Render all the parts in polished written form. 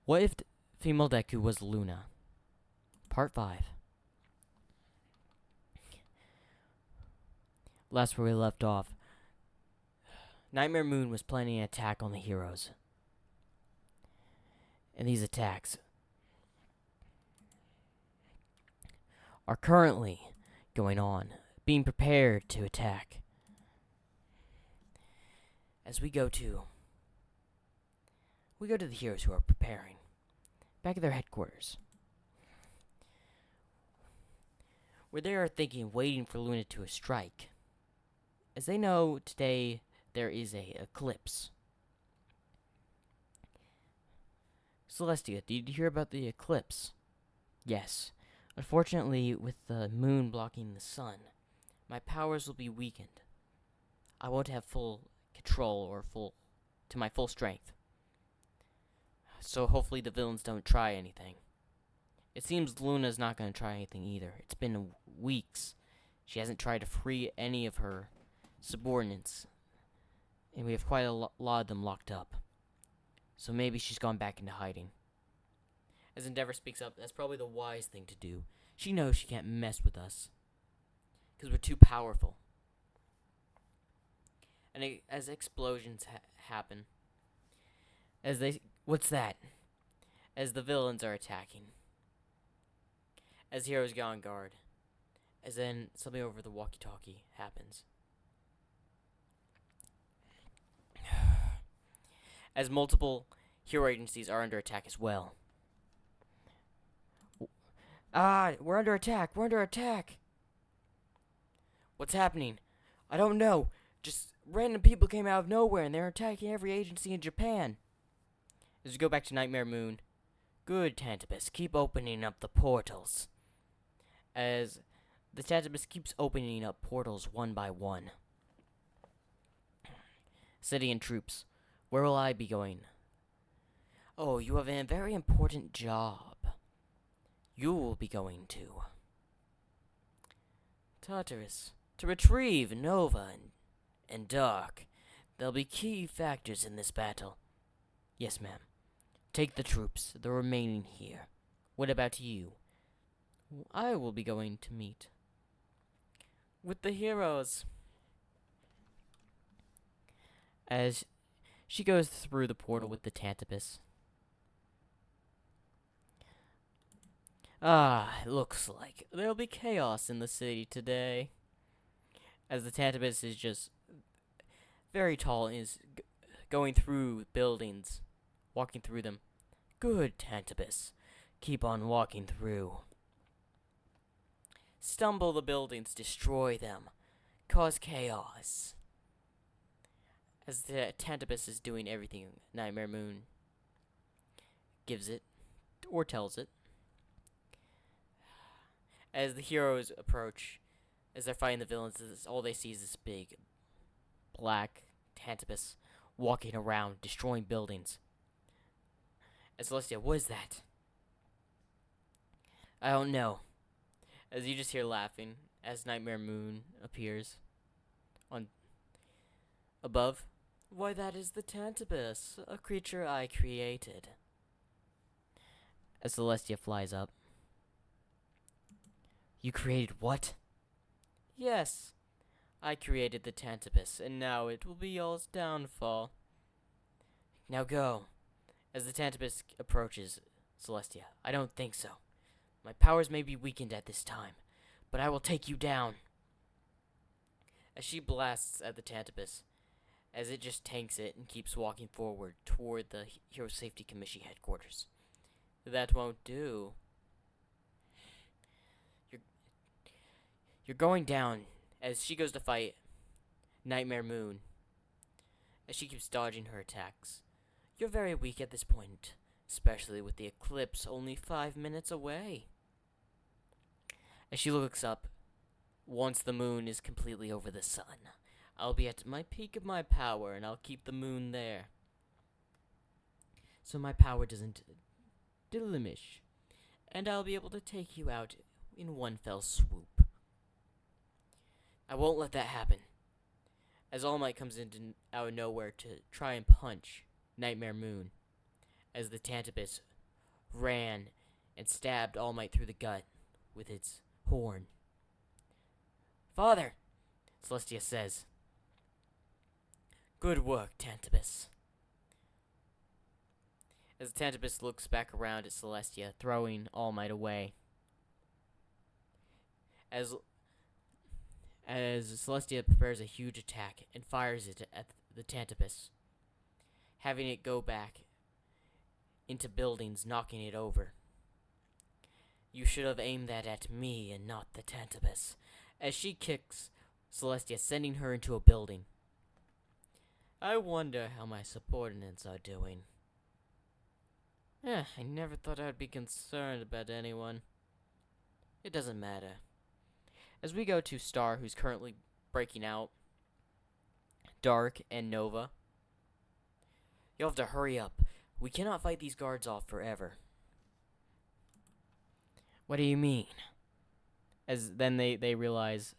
What if female Deku was Luna? Part 5. Last where we left off, Nightmare Moon was planning an attack on the heroes. And these attacks are currently going on, being prepared to attack. As we go to the heroes who are preparing, back at their headquarters, where they are thinking, waiting for Luna to strike. As they know, today there is a eclipse. Celestia, did you hear about the eclipse? Yes. Unfortunately, with the moon blocking the sun, my powers will be weakened. I won't have full control or to my full strength. So hopefully the villains don't try anything. It seems Luna's not going to try anything either. It's been weeks. She hasn't tried to free any of her subordinates. And we have quite a lot of them locked up. So maybe she's gone back into hiding. As Endeavor speaks up, that's probably the wise thing to do. She knows she can't mess with us, because we're too powerful. And as explosions happen, what's that? As the villains are attacking. As heroes go on guard. As then something over the walkie-talkie happens. As multiple hero agencies are under attack as well. We're under attack. We're under attack. What's happening? I don't know. Just random people came out of nowhere and they're attacking every agency in Japan. As we go back to Nightmare Moon. Good, Tantabus. Keep opening up the portals. As the Tantabus keeps opening up portals one by one. City and troops. Where will I be going? Oh, you have a very important job. You will be going to Tartarus to retrieve Nova and Dark. They'll be key factors in this battle. Yes, ma'am. Take the troops, the remaining here. What about you? I will be going to meet with the heroes. As she goes through the portal with the Tantabus. It looks like there'll be chaos in the city today. As the Tantabus is just very tall and is going through buildings, walking through them. Good, Tantabus. Keep on walking through. Stumble the buildings, destroy them, cause chaos. As the Tantabus is doing everything Nightmare Moon gives it, or tells it. As the heroes approach, as they're fighting the villains, all they see is this big, black Tantabus walking around, destroying buildings. As Celestia, what is that? I don't know. As you just hear laughing, as Nightmare Moon appears on above. Why, that is the Tantabus, a creature I created. As Celestia flies up. You created what? Yes, I created the Tantabus, and now it will be y'all's downfall. Now go. As the Tantabus approaches Celestia, I don't think so. My powers may be weakened at this time, but I will take you down. As she blasts at the Tantabus, as it just tanks it and keeps walking forward toward the Hero Safety Commission headquarters. That won't do. You're going down as she goes to fight Nightmare Moon. As she keeps dodging her attacks. You're very weak at this point, especially with the eclipse only 5 minutes away. As she looks up, once the moon is completely over the sun, I'll be at my peak of my power, and I'll keep the moon there. So my power doesn't diminish, and I'll be able to take you out in one fell swoop. I won't let that happen. As All Might comes out of nowhere to try and punch Nightmare Moon, as the Tantabus ran and stabbed All Might through the gut with its horn. "Father," Celestia says. "Good work, Tantabus." As Tantabus looks back around at Celestia, throwing All Might away. As Celestia prepares a huge attack and fires it at the Tantabus, having it go back into buildings, knocking it over. "You should have aimed that at me and not the Tantabus," as she kicks Celestia, sending her into a building. "I wonder how my subordinates are doing." I never thought I'd be concerned about anyone. It doesn't matter. As we go to Star, who's currently breaking out, Dark, and Nova. "You'll have to hurry up. We cannot fight these guards off forever." "What do you mean?" As then they realize,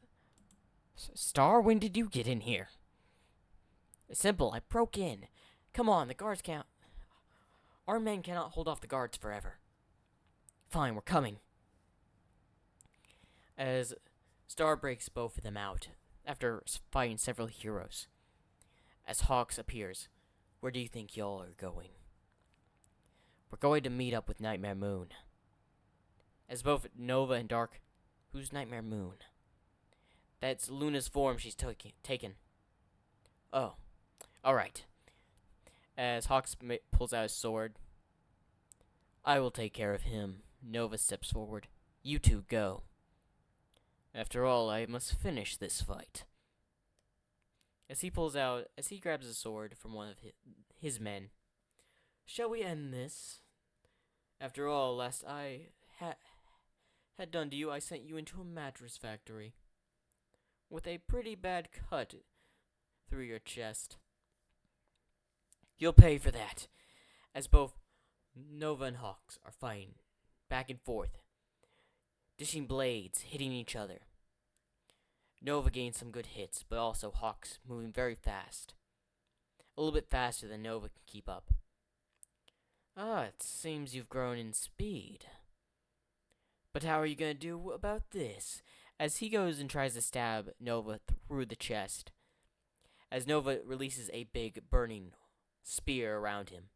"Star, when did you get in here?" "Simple, I broke in. Come on, the guards can't. Our men cannot hold off the guards forever." "Fine, we're coming." As Star breaks both of them out, after fighting several heroes. As Hawks appears, "Where do you think y'all are going?" "We're going to meet up with Nightmare Moon." As both Nova and Dark, "Who's Nightmare Moon?" "That's Luna's form she's taken." "Oh, alright." As Hawks pulls out his sword, "I will take care of him." Nova steps forward. "You two go. After all, I must finish this fight." As he grabs a sword from one of his men. "Shall we end this? After all, last I had done to you, I sent you into a mattress factory with a pretty bad cut through your chest. You'll pay for that." As both Nova and Hawks are fighting back and forth, dishing blades, hitting each other. Nova gains some good hits, but also Hawks moving very fast. A little bit faster than Nova can keep up. "It seems you've grown in speed. But how are you going to do about this?" As he goes and tries to stab Nova through the chest. As Nova releases a big burning spear around him,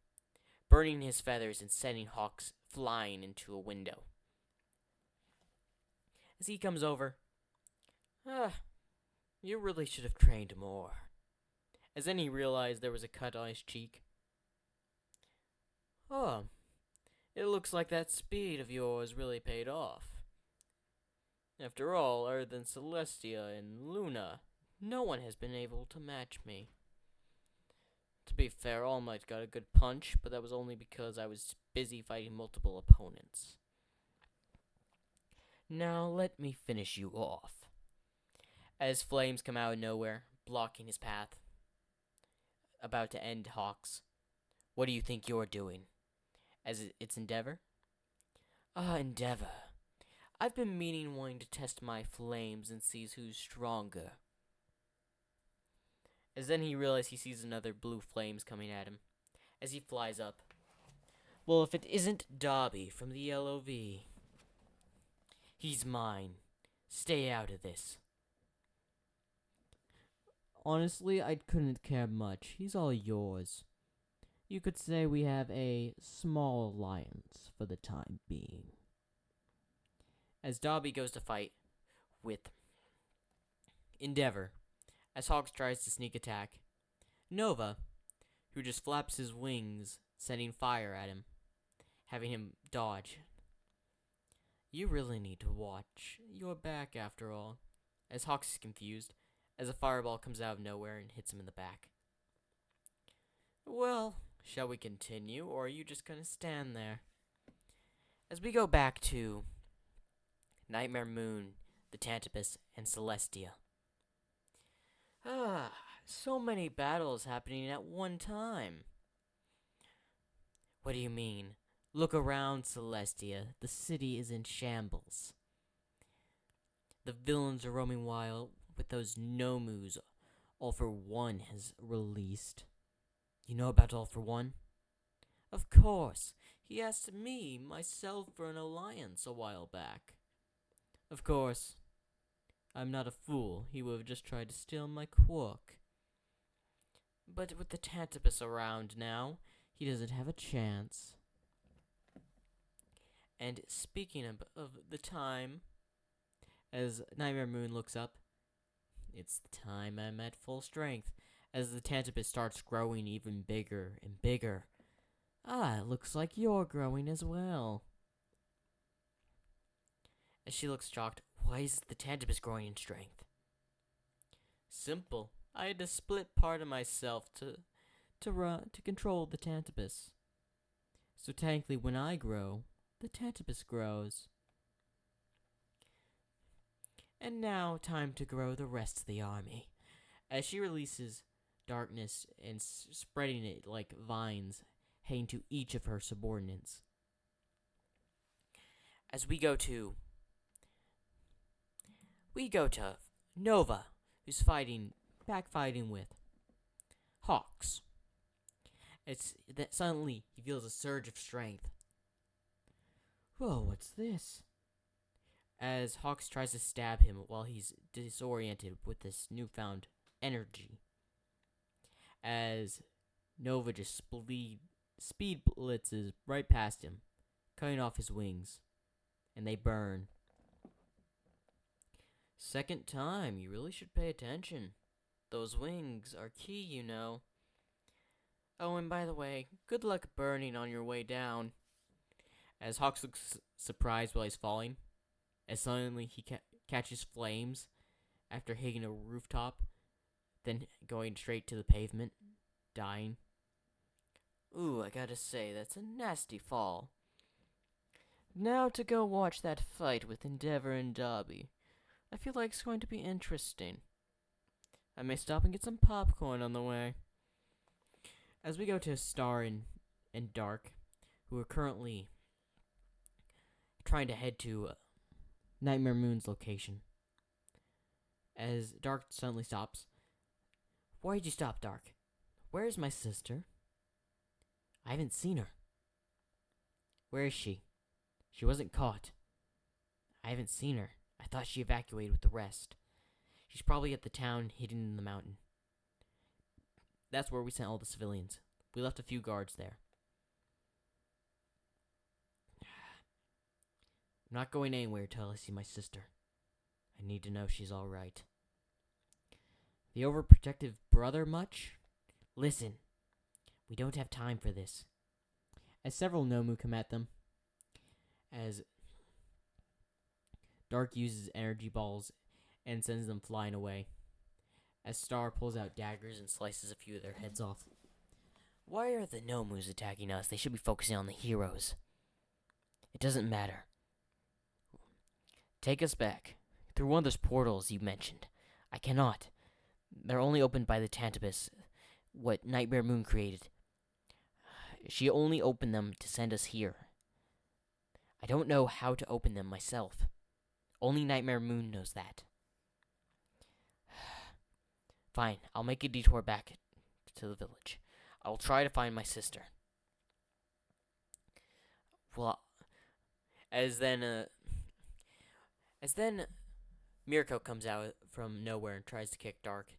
burning his feathers and sending Hawks flying into a window. As he comes over, "You really should have trained more." As then he realized there was a cut on his cheek. "Oh, it looks like that speed of yours really paid off. After all, other than Celestia and Luna, no one has been able to match me. To be fair, All Might got a good punch, but that was only because I was busy fighting multiple opponents. Now let me finish you off." As flames come out of nowhere, blocking his path, about to end Hawks. "What do you think you're doing?" As it's Endeavor. Endeavor. I've been wanting to test my flames and see who's stronger." As then he realizes he sees another blue flames coming at him. As he flies up. "Well, if it isn't Dobby from the LOV. He's mine. Stay out of this." "Honestly, I couldn't care much. He's all yours. You could say we have a small alliance for the time being." As Dobby goes to fight with Endeavor, as Hawks tries to sneak attack, Nova, who just flaps his wings, sending fire at him, having him dodge. "You really need to watch your back after all." As Hawks is confused, as a fireball comes out of nowhere and hits him in the back. "Well, shall we continue, or are you just gonna stand there?" As we go back to Nightmare Moon, the Tantabus, and Celestia. So many battles happening at one time." "What do you mean? Look around, Celestia. The city is in shambles. The villains are roaming wild with those Nomus All for One has released. You know about All for One?" "Of course. He asked me, myself, for an alliance a while back. Of course, I'm not a fool. He would have just tried to steal my quark. But with the tantabus around now, he doesn't have a chance. And speaking of the time, as Nightmare Moon looks up, it's the time I'm at full strength. As the tantabus starts growing even bigger and bigger. Ah, it looks like you're growing as well. As she looks shocked, why is the tantabus growing in strength? Simple. I had to split part of myself to control the tantabus. So technically, when I grow, the tantabus grows. And now, time to grow the rest of the army. As she releases darkness and spreading it like vines, heading to each of her subordinates. As we go to Nova, who's backfighting with Hawks. It's that suddenly he feels a surge of strength. Whoa, what's this? As Hawks tries to stab him while he's disoriented with this newfound energy. As Nova just speed blitzes right past him, cutting off his wings, and they burn. Second time, you really should pay attention. Those wings are key, you know. Oh, and by the way, good luck burning on your way down. As Hawks looks surprised while he's falling, as suddenly he catches flames after hitting a rooftop, then going straight to the pavement, dying. Ooh, I gotta say, that's a nasty fall. Now to go watch that fight with Endeavor and Dobby. I feel like it's going to be interesting. I may stop and get some popcorn on the way. As we go to Star and Dark, who are currently trying to head to Nightmare Moon's location. As Dark suddenly stops. Why'd you stop, Dark? Where is my sister? I haven't seen her. Where is she? She wasn't caught. I haven't seen her. I thought she evacuated with the rest. She's probably at the town hidden in the mountain. That's where we sent all the civilians. We left a few guards there. I'm not going anywhere till I see my sister. I need to know she's alright. The overprotective brother much? Listen, we don't have time for this. As several Nomu come at them, as Dark uses energy balls and sends them flying away, as Star pulls out daggers and slices a few of their heads off. Why are the Nomus attacking us? They should be focusing on the heroes. It doesn't matter. Take us back. Through one of those portals you mentioned. I cannot. They're only opened by the tantabus, what Nightmare Moon created. She only opened them to send us here. I don't know how to open them myself. Only Nightmare Moon knows that. Fine, I'll make a detour back to the village. I will try to find my sister. Well, as then Mirko comes out from nowhere and tries to kick Dark,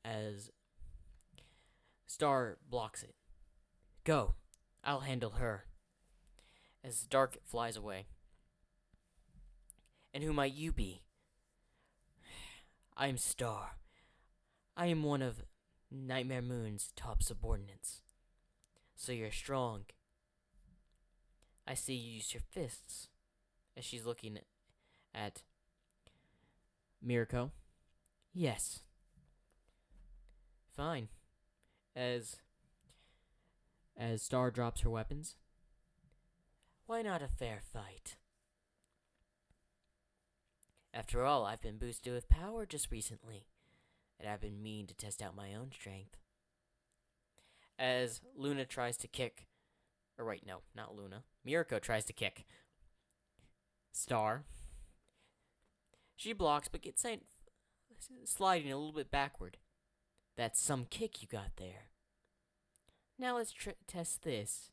as Star blocks it. Go, I'll handle her. As Dark flies away. And who might you be? I am Star. I am one of Nightmare Moon's top subordinates. So you're strong. I see you use your fists. As she's looking at Mirko. Yes. Fine. As Star drops her weapons. Why not a fair fight? After all, I've been boosted with power just recently, and I've been meaning to test out my own strength. As Luna tries to kick, or wait, no, not Luna. Mirko tries to kick Star. She blocks, but gets sent sliding a little bit backward. That's some kick you got there. Now let's test this.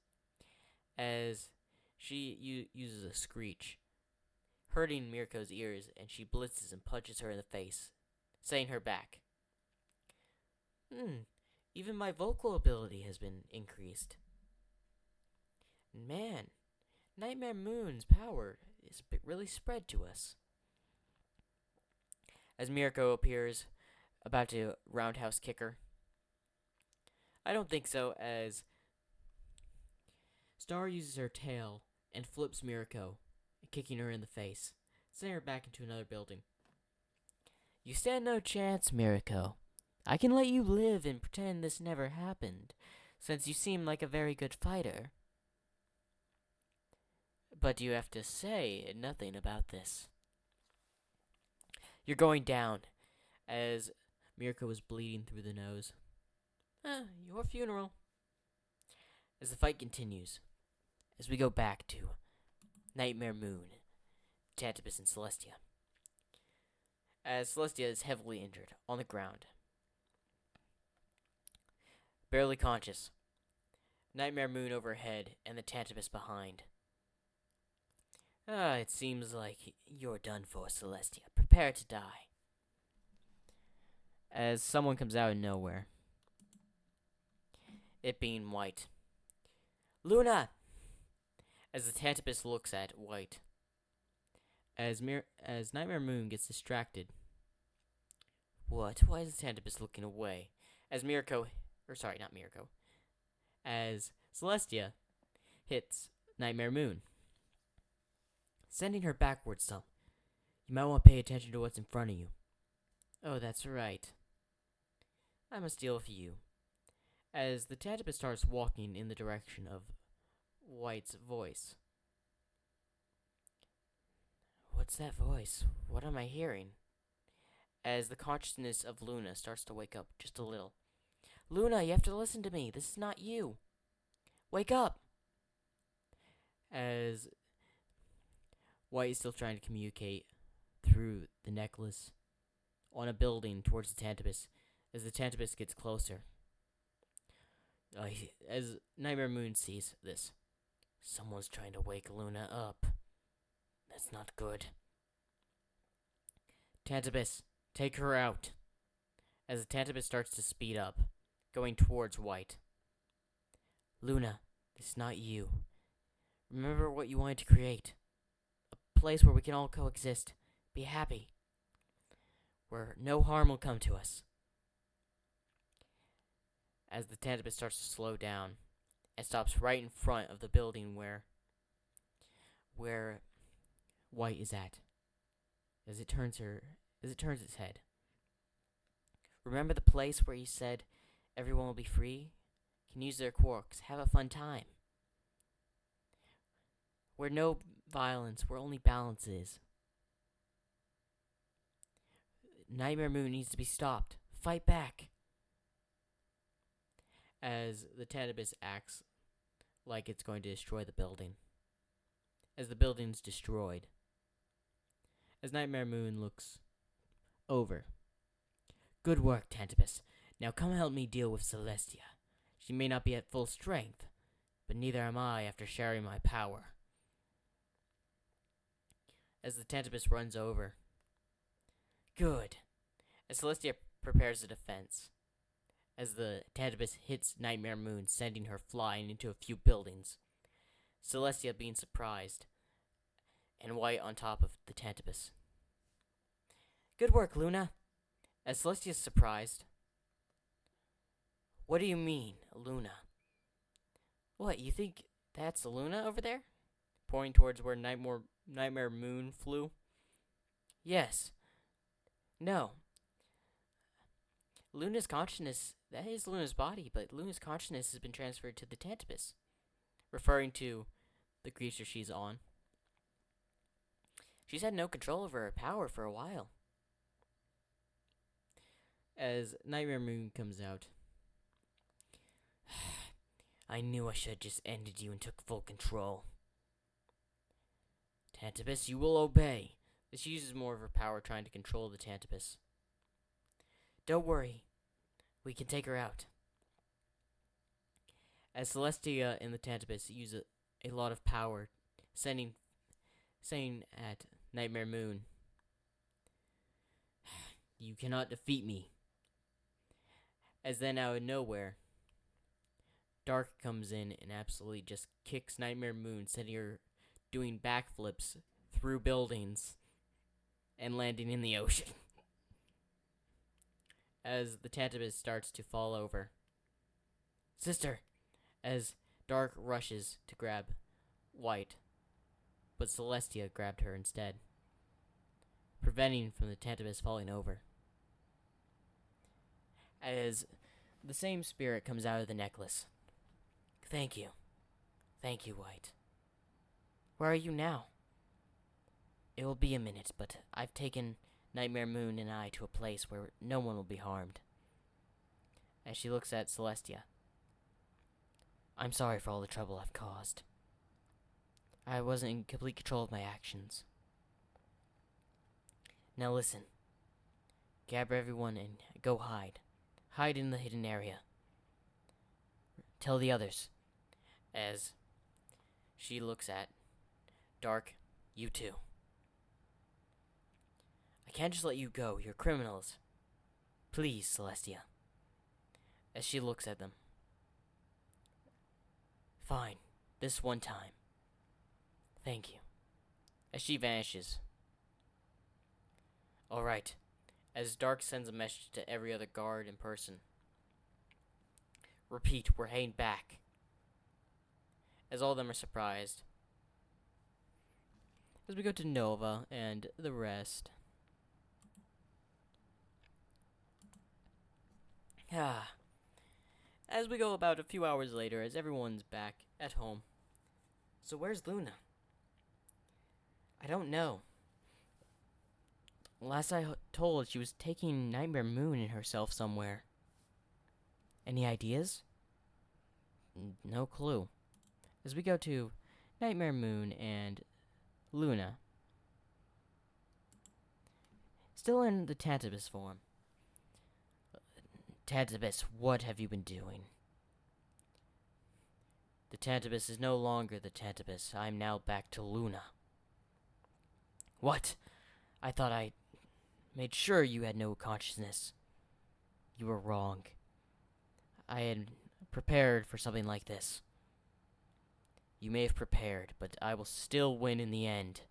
As She uses a screech, hurting Mirko's ears, and she blitzes and punches her in the face, setting her back. Even my vocal ability has been increased. Man, Nightmare Moon's power is really spread to us. As Mirko appears, about to roundhouse kick her. I don't think so, as Star uses her tail and flips Mirko, kicking her in the face, sending her back into another building. You stand no chance, Mirko. I can let you live and pretend this never happened, since you seem like a very good fighter. But you have to say nothing about this. You're going down, as Mirko is bleeding through the nose. Your funeral. As the fight continues, as we go back to Nightmare Moon, Tantabus, and Celestia. As Celestia is heavily injured, on the ground. Barely conscious. Nightmare Moon overhead, and the Tantabus behind. It seems like you're done for, Celestia. Prepare to die. As someone comes out of nowhere. It being White. Luna! As the Tantabus looks at White. As Nightmare Moon gets distracted. What? Why is the Tantabus looking away? As As Celestia hits Nightmare Moon, sending her backwards some. You might want to pay attention to what's in front of you. Oh, that's right. I must deal with you. As the Tantabus starts walking in the direction of White's voice. What's that voice? What am I hearing? As the consciousness of Luna starts to wake up just a little. Luna, you have to listen to me. This is not you. Wake up! As White is still trying to communicate through the necklace on a building towards the Tantabus, as the Tantabus gets closer. As Nightmare Moon sees this, someone's trying to wake Luna up. That's not good. Tantabus, take her out. As the Tantabus starts to speed up, going towards White. Luna, this is not you. Remember what you wanted to create. A place where we can all coexist. Be happy. Where no harm will come to us. As the Tantabus starts to slow down and stops right in front of the building where White is at. As it turns its head. Remember the place where you said everyone will be free? Can use their quirks, have a fun time. Where no violence, where only balance is. Nightmare Moon needs to be stopped. Fight back. As the Tantabus acts like it's going to destroy the building. As the building's destroyed. As Nightmare Moon looks over. Good work, Tantabus. Now come help me deal with Celestia. She may not be at full strength, but neither am I after sharing my power. As the Tantabus runs over. Good. As Celestia prepares a defense. As the Tantabus hits Nightmare Moon, sending her flying into a few buildings. Celestia being surprised, and White on top of the Tantabus. Good work, Luna. As Celestia's surprised. What do you mean, Luna? What, you think that's Luna over there? Pointing towards where Nightmare Moon flew. Yes. No. Luna's consciousness, that is Luna's body, but Luna's consciousness has been transferred to the Tantabus, referring to the creature she's on. She's had no control over her power for a while. As Nightmare Moon comes out. I knew I should have just ended you and took full control. Tantabus, you will obey. She uses more of her power trying to control the Tantabus. Don't worry. We can take her out. As Celestia and the Tantabus use a lot of power saying at Nightmare Moon, "You cannot defeat me." As then out of nowhere, Dark comes in and absolutely just kicks Nightmare Moon, sending her doing backflips through buildings and landing in the ocean. As the tantabus starts to fall over. "Sister!" As Dark rushes to grab White, but Celestia grabbed her instead, preventing from the tantabus falling over. As the same spirit comes out of the necklace. Thank you, White. Where are you now?" "It will be a minute, but I've taken Nightmare Moon and I to a place where no one will be harmed." As she looks at Celestia. "I'm sorry for all the trouble I've caused. I wasn't in complete control of my actions. Now listen. Gather everyone and go hide. Hide in the hidden area. Tell the others." As she looks at Dark, "You too. I can't just let you go. You're criminals. Please, Celestia." As she looks at them. "Fine. This one time. Thank you." As she vanishes. Alright. As Dark sends a message to every other guard in person. "Repeat, we're heading back." As all of them are surprised. As we go to Nova and the rest. As we go about a few hours later, as everyone's back at home. "So where's Luna?" "I don't know. Last I told, she was taking Nightmare Moon and herself somewhere." "Any ideas?" "No clue." As we go to Nightmare Moon and Luna. Still in the tantabus form. "Tantabus, what have you been doing?" "The tantabus is no longer the tantabus. I'm now back to Luna." "What? I thought I made sure you had no consciousness." "You were wrong. I had prepared for something like this." "You may have prepared, but I will still win in the end."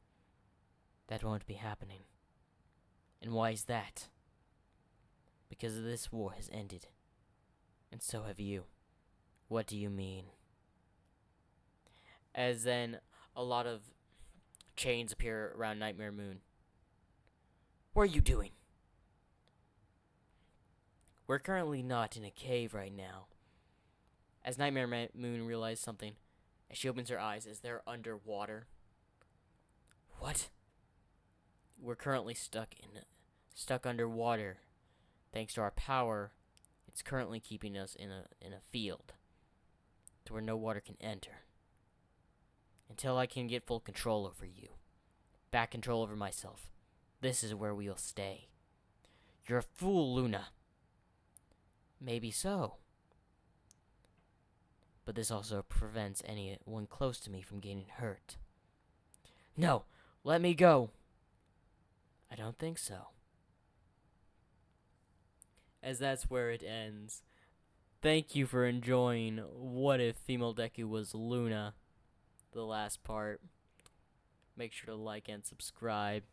"That won't be happening." "And why is that?" "Because this war has ended. And so have you." "What do you mean?" As then a lot of chains appear around Nightmare Moon. "What are you doing?" "We're currently not in a cave right now." As Nightmare Moon realizes something, as she opens her eyes as they're underwater. "What?" "We're currently stuck underwater. Thanks to our power, it's currently keeping us in a field to where no water can enter. Until I can get full control over you, back control over myself, this is where we'll stay." "You're a fool, Luna." "Maybe so. But this also prevents anyone close to me from getting hurt." "No, let me go." "I don't think so." As that's where it ends. Thank you for enjoying What If Female Deku Was Luna, the last part. Make sure to like and subscribe.